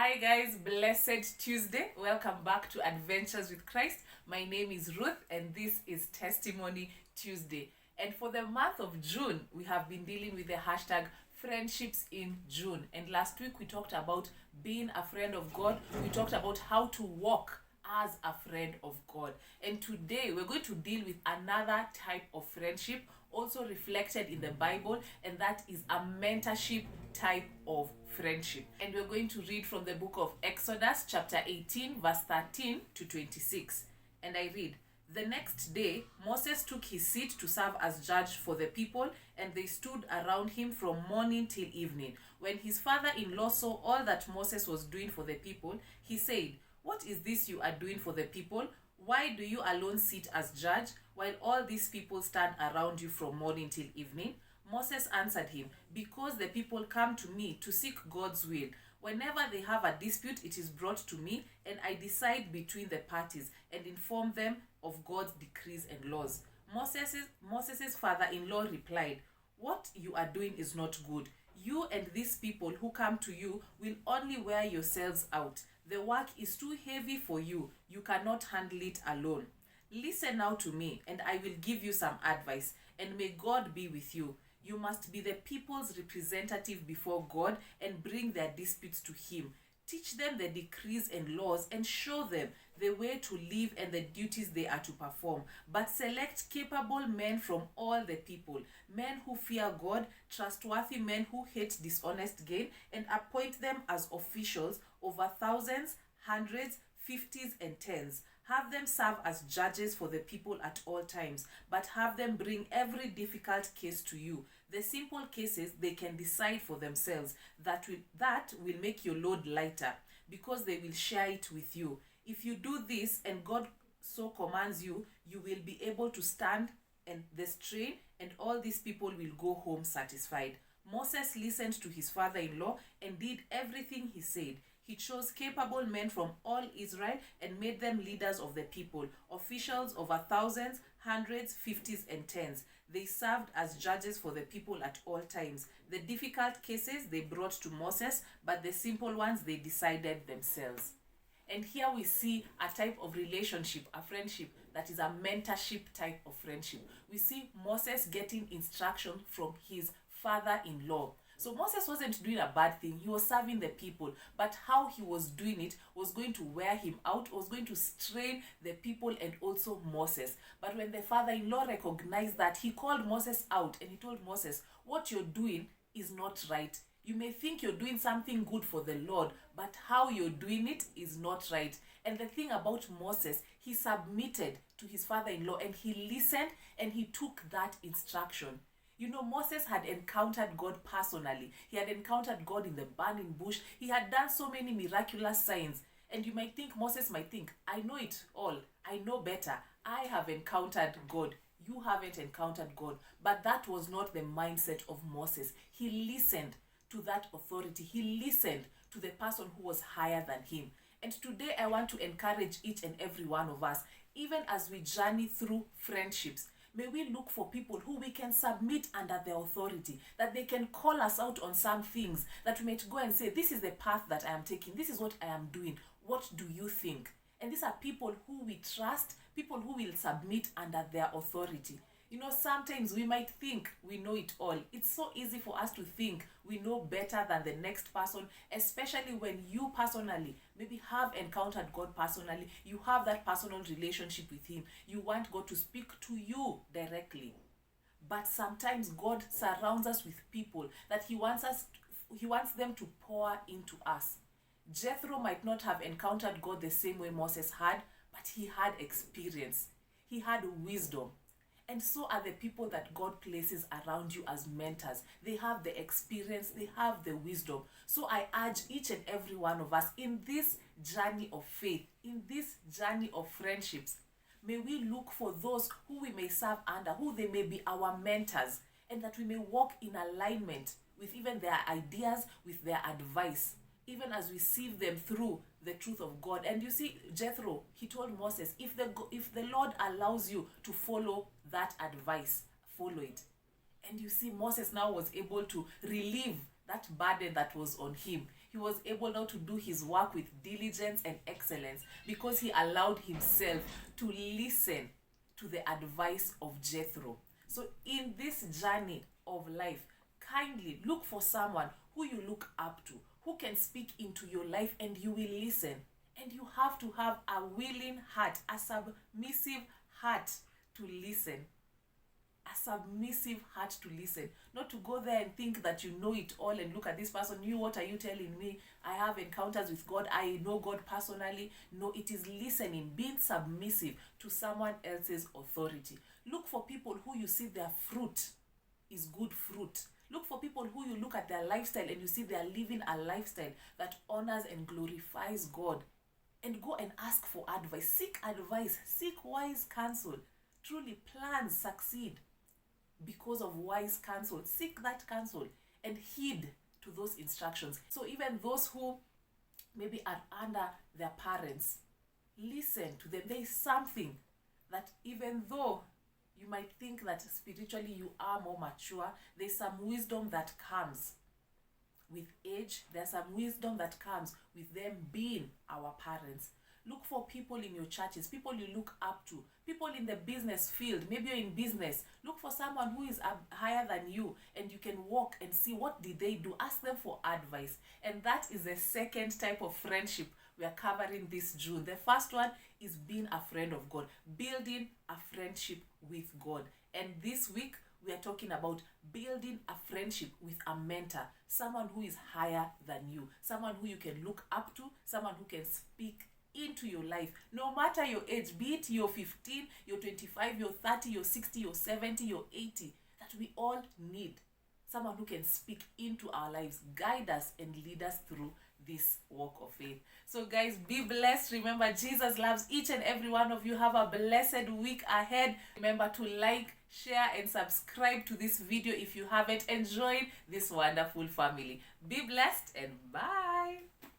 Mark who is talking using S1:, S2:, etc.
S1: Hi guys, blessed Tuesday. Welcome back to Adventures with Christ. My name is Ruth and this is Testimony Tuesday. And for the month of June, we have been dealing with the hashtag friendships in June. And last week we talked about being a friend of God. We talked about how to walk as a friend of God. And today we're going to deal with another type of friendship also reflected in the Bible, and that is a mentorship type of friendship. And we're going to read from the book of Exodus chapter 18 verse 13 to 26. And I read, "The next day Moses took his seat to serve as judge for the people, and they stood around him from morning till evening. When his father-in-law saw all that Moses was doing for the people, he said, 'What is this you are doing for the people? Why do you alone sit as judge, while all these people stand around you from morning till evening?' Moses answered him, 'Because the people come to me to seek God's will. Whenever they have a dispute, it is brought to me, and I decide between the parties and inform them of God's decrees and laws.' Moses' father-in-law replied, 'What you are doing is not good. You and these people who come to you will only wear yourselves out. The work is too heavy for you. You cannot handle it alone. Listen now to me, and I will give you some advice, and may God be with you. You must be the people's representative before God and bring their disputes to Him. Teach them the decrees and laws and show them the way to live and the duties they are to perform. But select capable men from all the people, men who fear God, trustworthy men who hate dishonest gain, and appoint them as officials over thousands, hundreds, fifties, and tens. Have them serve as judges for the people at all times, but have them bring every difficult case to you. The simple cases they can decide for themselves. That will make your load lighter, because they will share it with you. If you do this and God so commands you, you will be able to stand and the strain, and all these people will go home satisfied.' Moses listened to his father-in-law and did everything he said. He chose capable men from all Israel and made them leaders of the people, officials over thousands, hundreds, fifties, and tens. They served as judges for the people at all times. The difficult cases they brought to Moses, but the simple ones they decided themselves." And here we see a type of relationship, a friendship that is a mentorship type of friendship. We see Moses getting instruction from his father-in-law. So Moses wasn't doing a bad thing. He was serving the people. But how he was doing it was going to wear him out, was going to strain the people and also Moses. But when the father-in-law recognized that, he called Moses out and he told Moses, "What you're doing is not right. You may think you're doing something good for the Lord, but how you're doing it is not right." And the thing about Moses, he submitted to his father-in-law and he listened and he took that instruction. You know, Moses had encountered God personally. He had encountered God in the burning bush. He had done so many miraculous signs. And you might think, Moses might think, "I know it all. I know better. I have encountered God." You haven't encountered God. But that was not the mindset of Moses. He listened to that authority. He listened to the person who was higher than him. And today I want to encourage each and every one of us, even as we journey through friendships, may we look for people who we can submit under their authority, that they can call us out on some things, that we might go and say, "This is the path that I am taking. This is what I am doing. What do you think?" And these are people who we trust, people who will submit under their authority. You know, sometimes we might think we know it all. It's so easy for us to think we know better than the next person, especially when you personally maybe have encountered God personally. You have that personal relationship with Him. You want God to speak to you directly. But sometimes God surrounds us with people that He wants them to pour into us. Jethro might not have encountered God the same way Moses had, but he had experience. He had wisdom. And so are the people that God places around you as mentors. They have the experience, they have the wisdom. So I urge each and every one of us in this journey of faith, in this journey of friendships, may we look for those who we may serve under, who they may be our mentors, and that we may walk in alignment with even their ideas, with their advice, even as we sieve them through the truth of God. And you see, Jethro, he told Moses, if the Lord allows you to follow that advice, follow it. And you see, Moses now was able to relieve that burden that was on him. he was able now to do his work with diligence and excellence because he allowed himself to listen to the advice of Jethro. So in this journey of life, kindly look for someone who you look up to, who can speak into your life, and you will listen. And you have to have a willing heart, a submissive heart to listen. A submissive heart to listen. Not to go there and think that you know it all and look at this person. You, what are you telling me? I have encounters with God. I know God personally. No, it is listening, being submissive to someone else's authority. Look for people who you see their fruit is good fruit. Look for people who you look at their lifestyle and you see they are living a lifestyle that honors and glorifies God. And go and ask for advice. Seek advice. Seek wise counsel. Truly, plans succeed because of wise counsel. Seek that counsel and heed to those instructions. So even those who maybe are under their parents, listen to them. There is something that even though you might think that spiritually you are more mature, there's some wisdom that comes with age. There's some wisdom that comes with them being our parents. Look for people in your churches, people you look up to, people in the business field. Maybe you're in business. Look for someone who is higher than you and you can walk and see what did they do. Ask them for advice. And that is the second type of friendship we are covering this June. The first one is being a friend of God, building a friendship with God. And this week, we are talking about building a friendship with a mentor, someone who is higher than you, someone who you can look up to, someone who can speak into your life, no matter your age, be it you're 15, you're 25, you're 30, you're 60, you're 70, you're 80, that we all need someone who can speak into our lives, guide us and lead us through this walk of faith. So guys, be blessed. Remember, Jesus loves each and every one of you. Have a blessed week ahead. Remember to like, share and subscribe to this video if you haven't, and join this wonderful family. Be blessed and bye.